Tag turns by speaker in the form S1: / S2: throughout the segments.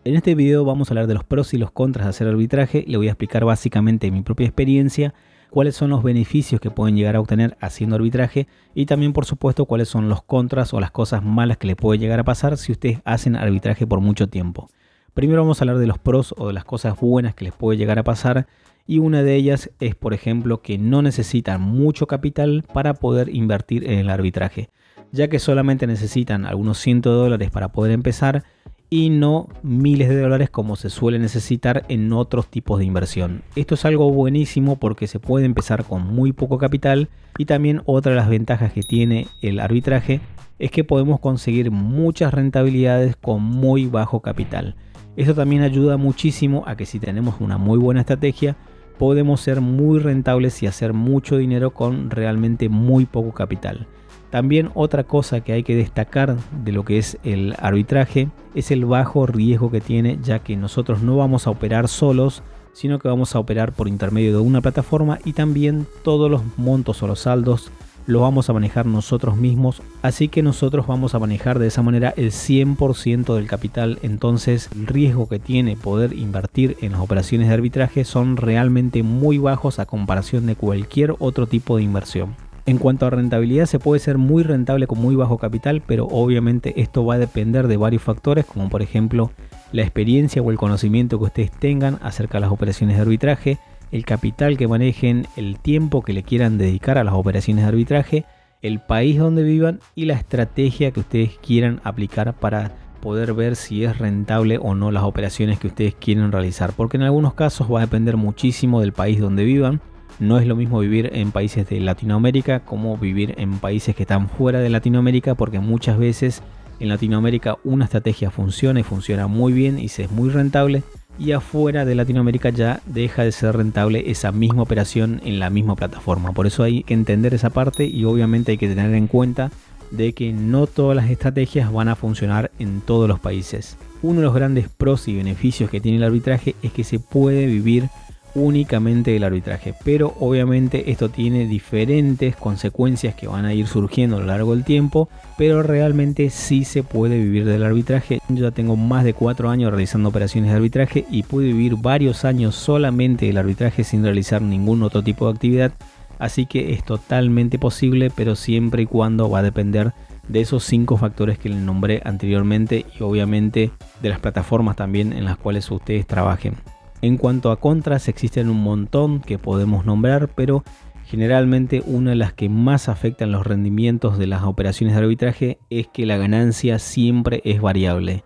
S1: En este video vamos a hablar de los pros y los contras de hacer arbitraje. Le voy a explicar básicamente mi propia experiencia, cuáles son los beneficios que pueden llegar a obtener haciendo arbitraje y también por supuesto cuáles son los contras o las cosas malas que le puede llegar a pasar si ustedes hacen arbitraje por mucho tiempo. Primero vamos a hablar de los pros o de las cosas buenas que les puede llegar a pasar, y una de ellas es, por ejemplo, que no necesitan mucho capital para poder invertir en el arbitraje, ya que solamente necesitan algunos cientos de dólares para poder empezar y no miles de dólares como se suele necesitar en otros tipos de inversión. Esto es algo buenísimo porque se puede empezar con muy poco capital, y también otra de las ventajas que tiene el arbitraje es que podemos conseguir muchas rentabilidades con muy bajo capital. Esto también ayuda muchísimo a que si tenemos una muy buena estrategia podemos ser muy rentables y hacer mucho dinero con realmente muy poco capital. También otra cosa que hay que destacar de lo que es el arbitraje es el bajo riesgo que tiene, ya que nosotros no vamos a operar solos, sino que vamos a operar por intermedio de una plataforma, y también todos los montos o los saldos los vamos a manejar nosotros mismos, así que nosotros vamos a manejar de esa manera el 100% del capital. Entonces el riesgo que tiene poder invertir en las operaciones de arbitraje son realmente muy bajos a comparación de cualquier otro tipo de inversión. En cuanto a rentabilidad, se puede ser muy rentable con muy bajo capital, pero obviamente esto va a depender de varios factores, como por ejemplo la experiencia o el conocimiento que ustedes tengan acerca de las operaciones de arbitraje, el capital que manejen, el tiempo que le quieran dedicar a las operaciones de arbitraje, el país donde vivan y la estrategia que ustedes quieran aplicar para poder ver si es rentable o no las operaciones que ustedes quieren realizar, porque en algunos casos va a depender muchísimo del país donde vivan. No es lo mismo vivir en países de Latinoamérica como vivir en países que están fuera de Latinoamérica, porque muchas veces en Latinoamérica una estrategia funciona y funciona muy bien y se es muy rentable, y afuera de Latinoamérica ya deja de ser rentable esa misma operación en la misma plataforma. Por eso hay que entender esa parte, y obviamente hay que tener en cuenta de que no todas las estrategias van a funcionar en todos los países. Uno de los grandes pros y beneficios que tiene el arbitraje es que se puede vivir únicamente del arbitraje, pero obviamente esto tiene diferentes consecuencias que van a ir surgiendo a lo largo del tiempo, pero realmente sí se puede vivir del arbitraje. Yo ya tengo más de 4 años realizando operaciones de arbitraje y pude vivir varios años solamente del arbitraje sin realizar ningún otro tipo de actividad, así que es totalmente posible, pero siempre y cuando va a depender de esos 5 factores que les nombré anteriormente, y obviamente de las plataformas también en las cuales ustedes trabajen. En cuanto a contras, existen un montón que podemos nombrar, pero generalmente una de las que más afectan los rendimientos de las operaciones de arbitraje es que la ganancia siempre es variable.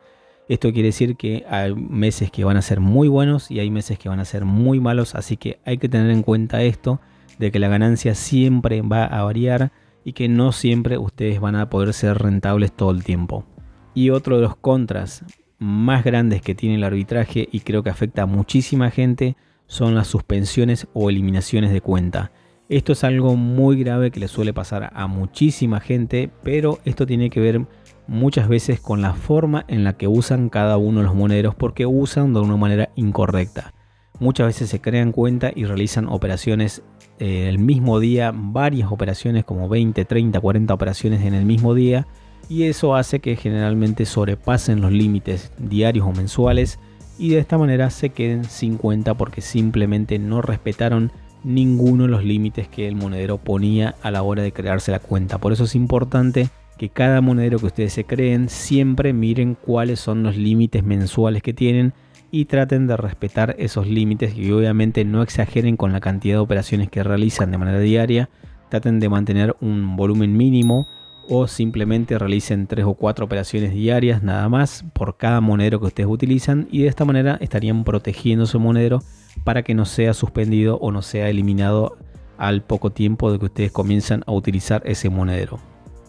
S1: Esto quiere decir que hay meses que van a ser muy buenos y hay meses que van a ser muy malos, así que hay que tener en cuenta esto, de que la ganancia siempre va a variar y que no siempre ustedes van a poder ser rentables todo el tiempo. Y otro de los contras más grandes que tiene el arbitraje, y creo que afecta a muchísima gente, son las suspensiones o eliminaciones de cuenta. Esto es algo muy grave que le suele pasar a muchísima gente, pero esto tiene que ver muchas veces con la forma en la que usan cada uno de los monederos, porque usan de una manera incorrecta. Muchas veces se crean cuenta y realizan operaciones el mismo día, varias operaciones como 20, 30, 40 operaciones en el mismo día, y eso hace que generalmente sobrepasen los límites diarios o mensuales, y de esta manera se queden sin cuenta porque simplemente no respetaron ninguno de los límites que el monedero ponía a la hora de crearse la cuenta. Por eso es importante que cada monedero que ustedes se creen siempre miren cuáles son los límites mensuales que tienen y traten de respetar esos límites, y obviamente no exageren con la cantidad de operaciones que realizan de manera diaria. Traten de mantener un volumen mínimo, o simplemente realicen 3 o 4 operaciones diarias nada más por cada monedero que ustedes utilizan, y de esta manera estarían protegiendo su monedero para que no sea suspendido o no sea eliminado al poco tiempo de que ustedes comienzan a utilizar ese monedero.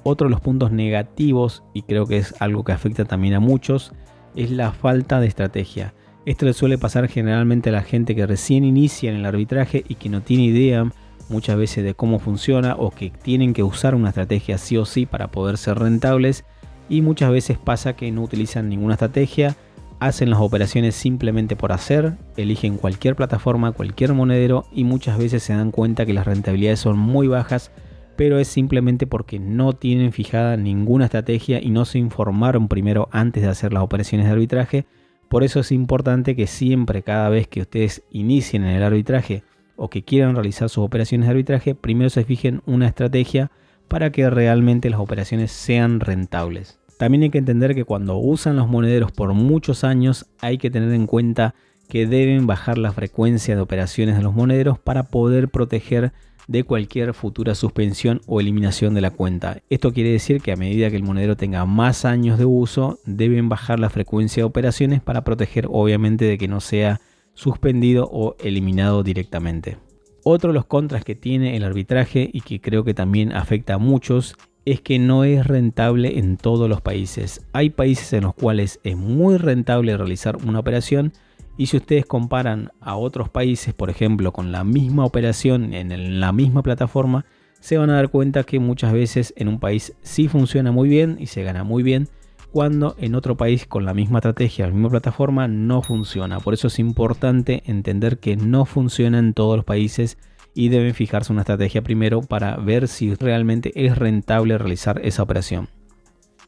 S1: Otro de los puntos negativos, y creo que es algo que afecta también a muchos, es la falta de estrategia. Esto le suele pasar generalmente a la gente que recién inicia en el arbitraje y que no tiene idea muchas veces de cómo funciona, o que tienen que usar una estrategia sí o sí para poder ser rentables, y muchas veces pasa que no utilizan ninguna estrategia, hacen las operaciones simplemente por hacer, eligen cualquier plataforma, cualquier monedero, y muchas veces se dan cuenta que las rentabilidades son muy bajas, pero es simplemente porque no tienen fijada ninguna estrategia y no se informaron primero antes de hacer las operaciones de arbitraje, Por eso es importante que siempre, cada vez que ustedes inicien en el arbitraje o que quieran realizar sus operaciones de arbitraje, primero se fijen una estrategia para que realmente las operaciones sean rentables. También hay que entender que cuando usan los monederos por muchos años hay que tener en cuenta que deben bajar la frecuencia de operaciones de los monederos para poder proteger de cualquier futura suspensión o eliminación de la cuenta. Esto quiere decir que a medida que el monedero tenga más años de uso, deben bajar la frecuencia de operaciones para proteger obviamente de que no sea suspendido o eliminado directamente. Otro de los contras que tiene el arbitraje y que creo que también afecta a muchos es que no es rentable en todos los países. Hay países en los cuales es muy rentable realizar una operación, y si ustedes comparan a otros países, por ejemplo, con la misma operación en la misma plataforma, se van a dar cuenta que muchas veces en un país sí funciona muy bien y se gana muy bien, cuando en otro país con la misma estrategia, la misma plataforma, no funciona. Por eso es importante entender que no funciona en todos los países y deben fijarse una estrategia primero para ver si realmente es rentable realizar esa operación.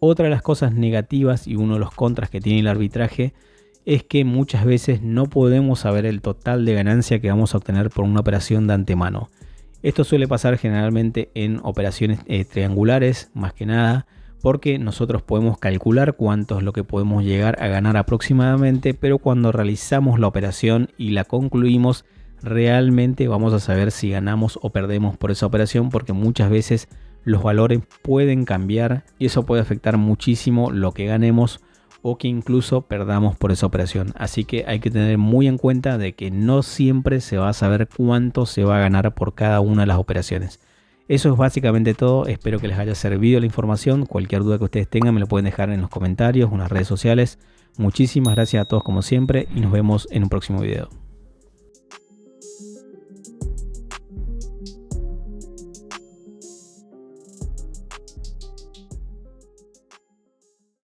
S1: Otra de las cosas negativas y uno de los contras que tiene el arbitraje es que muchas veces no podemos saber el total de ganancia que vamos a obtener por una operación de antemano. Esto suele pasar generalmente en operaciones triangulares, más que nada, porque nosotros podemos calcular cuánto es lo que podemos llegar a ganar aproximadamente, pero cuando realizamos la operación y la concluimos, realmente vamos a saber si ganamos o perdemos por esa operación, porque muchas veces los valores pueden cambiar y eso puede afectar muchísimo lo que ganemos o que incluso perdamos por esa operación. Así que hay que tener muy en cuenta de que no siempre se va a saber cuánto se va a ganar por cada una de las operaciones. Eso es básicamente todo. Espero que les haya servido la información. Cualquier duda que ustedes tengan me lo pueden dejar en los comentarios o en las redes sociales. Muchísimas gracias a todos como siempre y nos vemos en un próximo video.